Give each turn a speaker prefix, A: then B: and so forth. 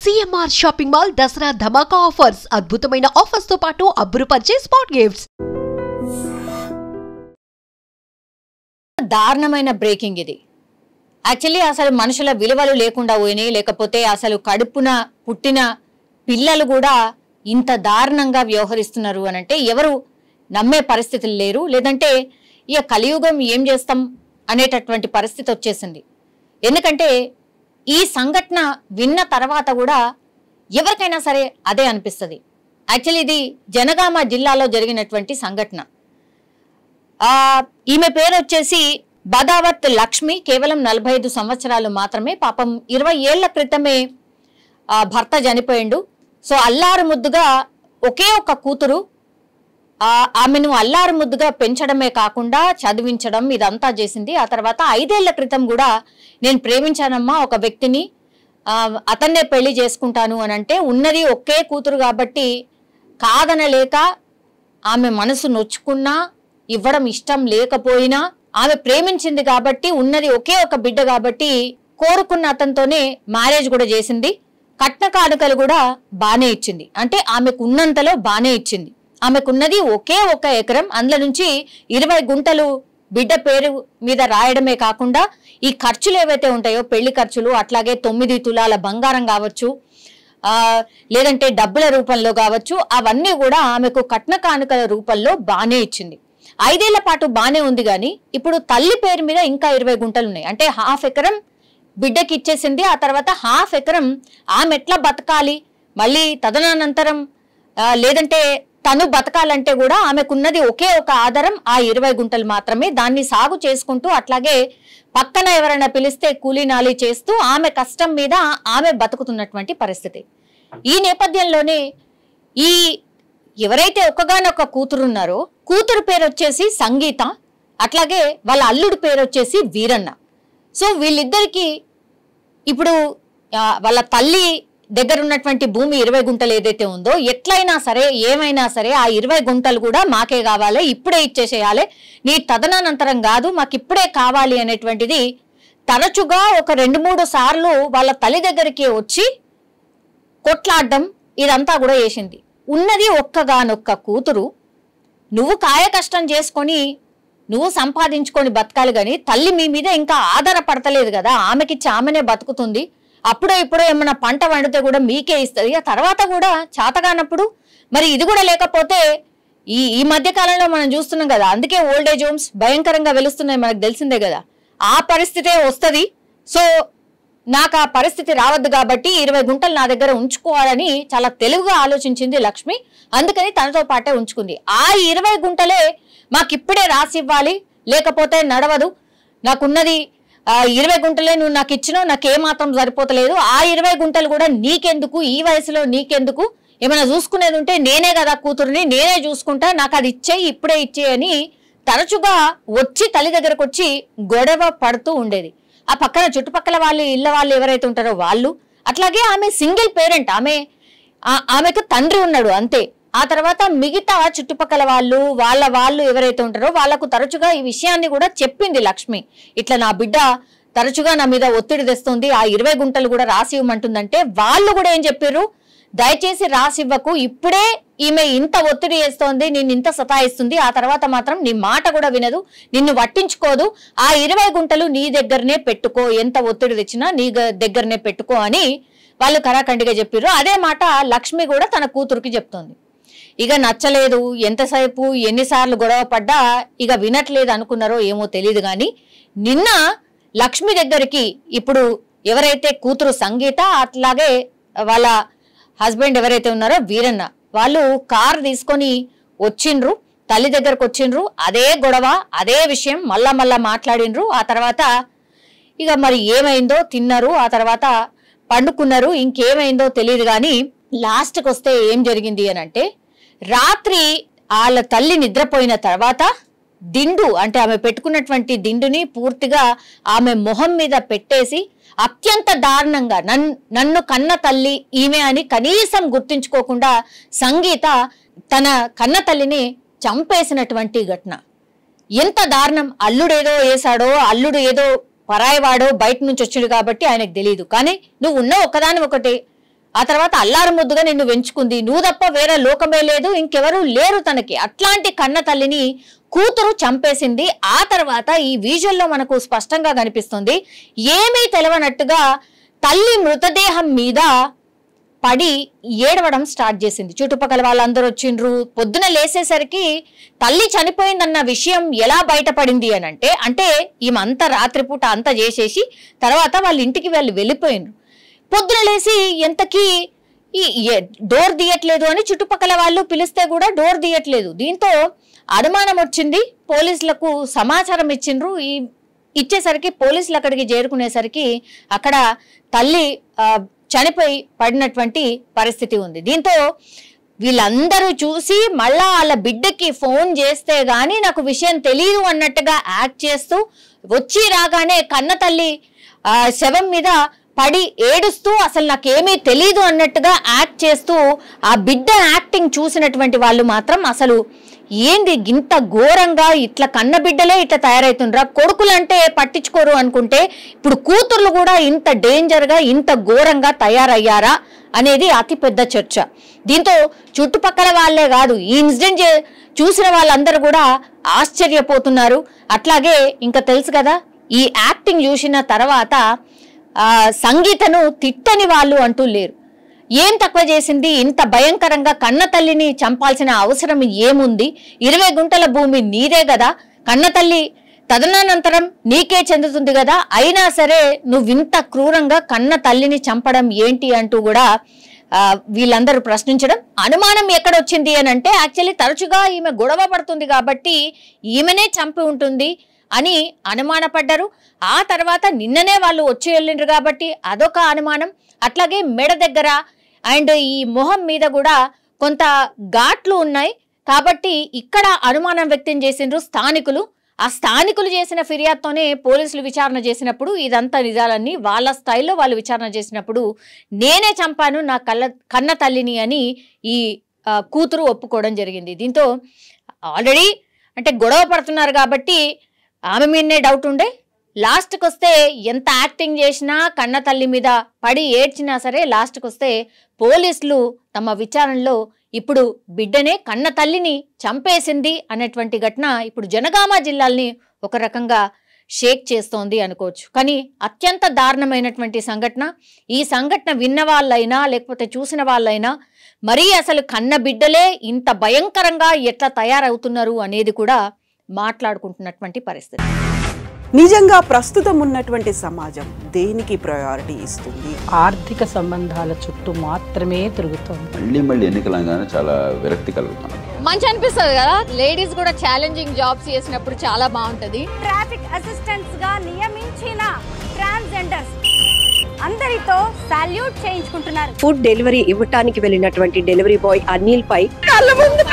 A: CMR shopping mall Dasara ధమాకా offers అద్భుతమైన offers తో పాటు అబ్బురుపరిచే స్పాట్ గిఫ్ట్స్.
B: దారుణమైన బ్రేకింగ్ ఇది. యాక్చువల్లీ అసలు మనుషుల విలువలు లేకుండా పోయినాయి, లేకపోతే అసలు కడుపున పుట్టిన పిల్లలు కూడా ఇంత దారుణంగా వ్యవహరిస్తున్నారు అని అంటే ఎవరు నమ్మే పరిస్థితులు లేరు. లేదంటే ఇక కలియుగం ఏం చేస్తాం అనేటటువంటి పరిస్థితి వచ్చేసింది. ఎందుకంటే ఈ సంఘటన విన్న తర్వాత కూడా ఎవరికైనా సరే అదే అనిపిస్తుంది. యాక్చువల్లీ ఇది జనగామ జిల్లాలో జరిగినటువంటి సంఘటన. ఈమె పేరు వచ్చేసి బదావత్ లక్ష్మి. కేవలం 45 సంవత్సరాలు మాత్రమే. పాపం 20 ఏళ్ల క్రితమే భర్త చనిపోయిండు. సో అల్లారు ముద్దుగా ఒకే ఒక కూతురు. ఆమెను అల్లారు ముద్దుగా పెంచడమే కాకుండా చదివించడం ఇదంతా చేసింది. ఆ తర్వాత 5 ఏళ్ల క్రితం కూడా నేను ప్రేమించానమ్మా ఒక వ్యక్తిని, అతన్నే పెళ్లి చేసుకుంటాను అని అంటే ఉన్నది ఒకే కూతురు కాబట్టి కాదనలేక ఆమె మనసు నొచ్చుకున్నా ఇవ్వడం ఇష్టం లేకపోయినా ఆమె ప్రేమించింది కాబట్టి ఉన్నది ఒకే ఒక బిడ్డ కాబట్టి కోరుకున్న అతనితోనే మ్యారేజ్ కూడా చేసింది. కట్న కానుకలు కూడా బానే ఇచ్చింది. అంటే ఆమెకు ఉన్నంతలో బానే ఇచ్చింది. ఆమెకున్నది ఒకే ఒక ఎకరం, అందులో నుంచి 20 గుంటలు బిడ్డ పేరు మీద రాయడమే కాకుండా ఈ ఖర్చులు ఏవైతే ఉంటాయో పెళ్లి ఖర్చులు, అట్లాగే 9 తులాల బంగారం కావచ్చు, లేదంటే డబ్బుల రూపంలో కావచ్చు, అవన్నీ కూడా ఆమెకు కట్న కానుకల రూపంలో బానే ఇచ్చింది. 5 ఏళ్ల పాటు బానే ఉంది. కానీ ఇప్పుడు తల్లి పేరు మీద ఇంకా 20 గుంటలు ఉన్నాయి. అంటే 1/2 ఎకరం బిడ్డకి ఇచ్చేసింది. ఆ తర్వాత 1/2 ఎకరం ఆమె ఎట్లా బతకాలి, మళ్ళీ తదనంతరం లేదంటే తను బతకాలంటే కూడా ఆమెకున్నది ఒకే ఒక ఆధారం ఆ 20 గుంటలు మాత్రమే. దాన్ని సాగు చేసుకుంటూ అట్లాగే పక్కన ఎవరైనా పిలిస్తే కూలీనాలి చేస్తూ ఆమె కష్టం మీద ఆమె బతుకుతున్నటువంటి పరిస్థితి. ఈ నేపథ్యంలోనే ఈ ఎవరైతే ఒక్కగానొక్క కూతురున్నారో కూతురు పేరు వచ్చేసి సంగీత, అట్లాగే వాళ్ళ అల్లుడు పేరు వచ్చేసి వీరన్న. సో వీళ్ళిద్దరికి ఇప్పుడు వాళ్ళ తల్లి దగ్గర ఉన్నటువంటి భూమి 20 గుంటలు ఏదైతే ఉందో ఎట్లయినా సరే ఏమైనా సరే ఆ 20 గుంటలు కూడా మాకే కావాలి, ఇప్పుడే ఇచ్చేసేయాలి, నీ తదనంతరం కాదు, మాకు ఇప్పుడే కావాలి అనేటువంటిది తరచుగా ఒక 2-3 సార్లు వాళ్ళ తల్లి దగ్గరికి వచ్చి కొట్లాడడం ఇదంతా కూడా చేసింది. ఉన్నది ఒక్కగానొక్క కూతురు, నువ్వు కాయ కష్టం చేసుకొని నువ్వు సంపాదించుకొని బతకాలి కానీ తల్లి మీ మీద ఇంకా ఆధారపడతలేదు కదా, ఆమెకి ఆమెనే బతుకుతుంది. అప్పుడో ఇప్పుడో ఏమన్నా పంట వండితే కూడా మీకే ఇస్తుంది. ఆ తర్వాత కూడా చేతగానప్పుడు మరి ఇది కూడా లేకపోతే ఈ మధ్య కాలంలో మనం చూస్తున్నాం కదా, అందుకే ఓల్డ్ ఏజ్ హోమ్స్ భయంకరంగా వెలుస్తున్నాయి, మనకు తెలిసిందే కదా. ఆ పరిస్థితే వస్తుంది. సో నాకు ఆ పరిస్థితి రావద్దు కాబట్టి 20 గుంటలు నా దగ్గర ఉంచుకోవాలని చాలా తెలివిగా ఆలోచించింది లక్ష్మి. అందుకని తనతో పాటే ఉంచుకుంది. ఆ 20 గుంటలే మాకిప్పుడే రాసి ఇవ్వాలి, లేకపోతే నడవదు, నాకున్నది 20 గుంటలే, నువ్వు నాకు ఇచ్చినావు, నాకేమాత్రం సరిపోతలేదు, ఆ 20 గుంటలు కూడా నీకెందుకు, ఈ వయసులో నీకెందుకు, ఏమైనా చూసుకునేది ఉంటే నేనే కదా కూతురుని, నేనే చూసుకుంటా, నాకు అది ఇచ్చేయి, ఇప్పుడే ఇచ్చేయని తరచుగా వచ్చి తల్లి దగ్గరకు వచ్చి గొడవ పడుతూ ఉండేది. ఆ పక్కన చుట్టుపక్కల వాళ్ళు ఇళ్ళ వాళ్ళు ఎవరైతే ఉంటారో వాళ్ళు, అట్లాగే ఆమె సింగిల్ పేరెంట్, ఆమెకు తండ్రి ఉన్నాడు అంతే. ఆ తర్వాత మిగతా చుట్టుపక్కల వాళ్ళు ఎవరైతే ఉంటారో వాళ్లకు తరచుగా ఈ విషయాన్ని కూడా చెప్పింది లక్ష్మి. ఇట్లా నా బిడ్డ తరచుగా నా మీద ఒత్తిడి తెస్తుంది, ఆ 20 గుంటలు కూడా రాసి ఇవ్వమంటుందంటే వాళ్ళు కూడా ఏం చెప్పారు, దయచేసి రాసి ఇవ్వకు, ఇప్పుడే ఈమె ఇంత ఒత్తిడి చేస్తోంది, నిన్ను ఇంత సతాయిస్తుంది, ఆ తర్వాత మాత్రం నీ మాట కూడా వినదు, నిన్ను పట్టించుకోదు, ఆ 20 గుంటలు నీ దగ్గరనే పెట్టుకో, ఎంత ఒత్తిడి తెచ్చినా నీ దగ్గరనే పెట్టుకో అని వాళ్ళు కరాఖండిగా చెప్పారు. అదే మాట లక్ష్మి కూడా తన కూతురికి చెప్తోంది. ఇక నచ్చలేదు, ఎంతసేపు ఎన్నిసార్లు గొడవ పడ్డా ఇక వినట్లేదు అనుకున్నారో ఏమో తెలియదు. కానీ నిన్న లక్ష్మి దగ్గరికి ఇప్పుడు ఎవరైతే కూతురు సంగీత అట్లాగే వాళ్ళ హస్బెండ్ ఎవరైతే ఉన్నారో వీరన్న, వాళ్ళు కారు తీసుకొని వచ్చిండ్రు, తల్లి దగ్గరకు వచ్చిండ్రు. అదే గొడవ, అదే విషయం మళ్ళా మాట్లాడిండ్రు. ఆ తర్వాత ఇక మరి ఏమైందో తిన్నారు, ఆ తర్వాత పండుకున్నారు, ఇంకేమైందో తెలియదు. కానీ లాస్ట్కి వస్తే ఏం జరిగింది అని అంటే, రాత్రి వాళ్ళ తల్లి నిద్రపోయిన తర్వాత దిండు, అంటే ఆమె పెట్టుకున్నటువంటి దిండుని పూర్తిగా ఆమె మొహం మీద పెట్టేసి అత్యంత దారుణంగా నన్ను కన్న తల్లి ఈమె అని కనీసం గుర్తించుకోకుండా సంగీత తన కన్న తల్లిని చంపేసినటువంటి ఘటన. ఎంత దారుణం. అల్లుడేదో వేసాడో, అల్లుడు ఏదో పరాయివాడో బయట నుంచి వచ్చాడు కాబట్టి ఆయనకు తెలియదు. కానీ నువ్వు ఉన్న ఒకదాని ఒకటి ఆ తర్వాత అల్లారు ముద్దుగా నిన్ను పెంచుకుంది, నువ్వు తప్ప వేరే లోకమే లేదు, ఇంకెవరూ లేరు తనకి. అట్లాంటి కన్న తల్లిని కూతురు చంపేసింది. ఆ తర్వాత ఈ విజువల్లో మనకు స్పష్టంగా కనిపిస్తుంది, ఏమీ తెలవనట్టుగా తల్లి మృతదేహం మీద పడి ఏడవడం స్టార్ట్ చేసింది. చుట్టుపక్కల వాళ్ళందరూ వచ్చిండ్రు. పొద్దున లేసేసరికి తల్లి చనిపోయిందన్న విషయం ఎలా బయటపడింది అని అంటే ఈమె అంతా రాత్రిపూట అంతా చేసేసి తర్వాత వాళ్ళ ఇంటికి వెళ్ళిపోయినారు. పొద్దున లేసి ఎంతకీ డోర్ తీయట్లేదు అని చుట్టుపక్కల వాళ్ళు పిలిస్తే కూడా డోర్ తీయట్లేదు. దీంతో అనుమానం వచ్చింది. పోలీసులకు సమాచారం ఇచ్చిండ్రు. ఇచ్చేసరికి పోలీసులు అక్కడికి చేరుకునేసరికి అక్కడ తల్లి చనిపోయి పడినటువంటి పరిస్థితి ఉంది. దీంతో వీళ్ళందరూ చూసి మళ్ళా వాళ్ళ బిడ్డకి ఫోన్ చేస్తే గానీ నాకు విషయం తెలియదు అన్నట్టుగా యాక్ట్ చేస్తూ వచ్చి రాగానే కన్న తల్లి శవం మీద పడి ఏడుస్తూ అసలు నాకేమీ తెలీదు అన్నట్టుగా యాక్ట్ చేస్తూ ఆ బిడ్డ యాక్టింగ్ చూసినటువంటి వాళ్ళు మాత్రం అసలు ఏంది ఇంత ఘోరంగా, ఇట్లా కన్న బిడ్డలే ఇట్లా తయారైతుండ్రా, కొడుకులంటే పట్టించుకోరు అనుకుంటే ఇప్పుడు కూతుర్లు కూడా ఇంత డేంజర్గా ఇంత ఘోరంగా తయారయ్యారా అనేది అతి పెద్ద చర్చ. దీంతో చుట్టుపక్కల వాళ్ళే కాదు, ఈ ఇన్సిడెంట్ చూసిన వాళ్ళందరూ కూడా ఆశ్చర్యపోతున్నారు. అట్లాగే ఇంకా తెలుసు కదా, ఈ యాక్టింగ్ చూసిన తర్వాత సంగీతను తిట్టని వాళ్ళు అంటూ లేరు. ఏం తక్కువ చేసింది, ఇంత భయంకరంగా కన్న తల్లిని చంపాల్సిన అవసరం ఏముంది, 20 గుంటల భూమి నీదే కదా, కన్న తల్లి తదనంతరం నీకే చెందుతుంది కదా, అయినా సరే నువ్వింత క్రూరంగా కన్న తల్లిని చంపడం ఏంటి అంటూ కూడా వీళ్ళందరూ ప్రశ్నించడం. అనుమానం ఎక్కడొచ్చింది అని అంటే యాక్చువల్లీ తరచుగా ఈమె గొడవ పడుతుంది కాబట్టి ఈమెనే చంపి ఉంటుంది అని అనుమానపడ్డారు. ఆ తర్వాత నిన్ననే వాళ్ళు వచ్చి వెళ్ళిండ్రు కాబట్టి అదొక అనుమానం. అట్లాగే మెడ దగ్గర అండ్ ఈ మొహం మీద కూడా కొంత ఘాట్లు ఉన్నాయి కాబట్టి ఇక్కడ అనుమానం వ్యక్తం చేసిండ్రు స్థానికులు. ఆ స్థానికులు చేసిన ఫిర్యాదుతోనే పోలీసులు విచారణ చేసినప్పుడు ఇదంతా నిజాలన్నీ వాళ్ళ స్టైల్లో వాళ్ళు విచారణ చేసినప్పుడు నేనే చంపాను నా కన్న తల్లిని అని ఈ కూతురు ఒప్పుకోవడం జరిగింది. దీంతో ఆల్రెడీ అంటే గొడవ పడుతున్నారు కాబట్టి ఆమె మీదనే డౌట్ ఉండే. లాస్ట్కి వస్తే ఎంత యాక్టింగ్ చేసినా కన్న తల్లి మీద పడి ఏడ్చినా సరే లాస్ట్కి వస్తే పోలీసులు తమ విచారణలో ఇప్పుడు బిడ్డనే కన్న తల్లిని చంపేసింది అనేటువంటి ఘటన ఇప్పుడు జనగామ జిల్లాల్ని ఒక రకంగా షేక్ చేస్తోంది అనుకోవచ్చు. కానీ అత్యంత దారుణమైనటువంటి సంఘటన. ఈ సంఘటన విన్న వాళ్ళైనా లేకపోతే చూసిన వాళ్ళైనా మరీ అసలు కన్న బిడ్డలే ఇంత భయంకరంగా ఎట్లా తయారవుతున్నారు అనేది కూడా మాట్లాడుకుంటున్నటువంటి పరిస్థితి.
C: నిజంగా ప్రస్తుతం ఉన్నటువంటి సమాజం దేనికి ప్రయారిటీ ఇస్తుంది?
D: ఆర్థిక సంబంధాల చుట్టూ మాత్రమే తిరుగుతుంది.
E: మళ్ళీ ఎన్నికలంగానే చాలా విరక్తి కలుగుతుంది.
B: మంచి అనిపిస్తుంది కదా, లేడీస్ కూడా ఛాలెంజింగ్ జాబ్స్ చేసినప్పుడు చాలా బాగుంటది.
F: ట్రాఫిక్ అసిస్టెంట్స్ గా నియమించిన ట్రాన్స్జెండర్స్ అందరితో సాల్యూట్ చేయించుకుంటున్నారు.
G: ఫుడ్ డెలివరీ ఇవ్వటానికి వెళ్ళినటువంటి డెలివరీ బాయ్ అనిల్ పై కళ్ళ ముందు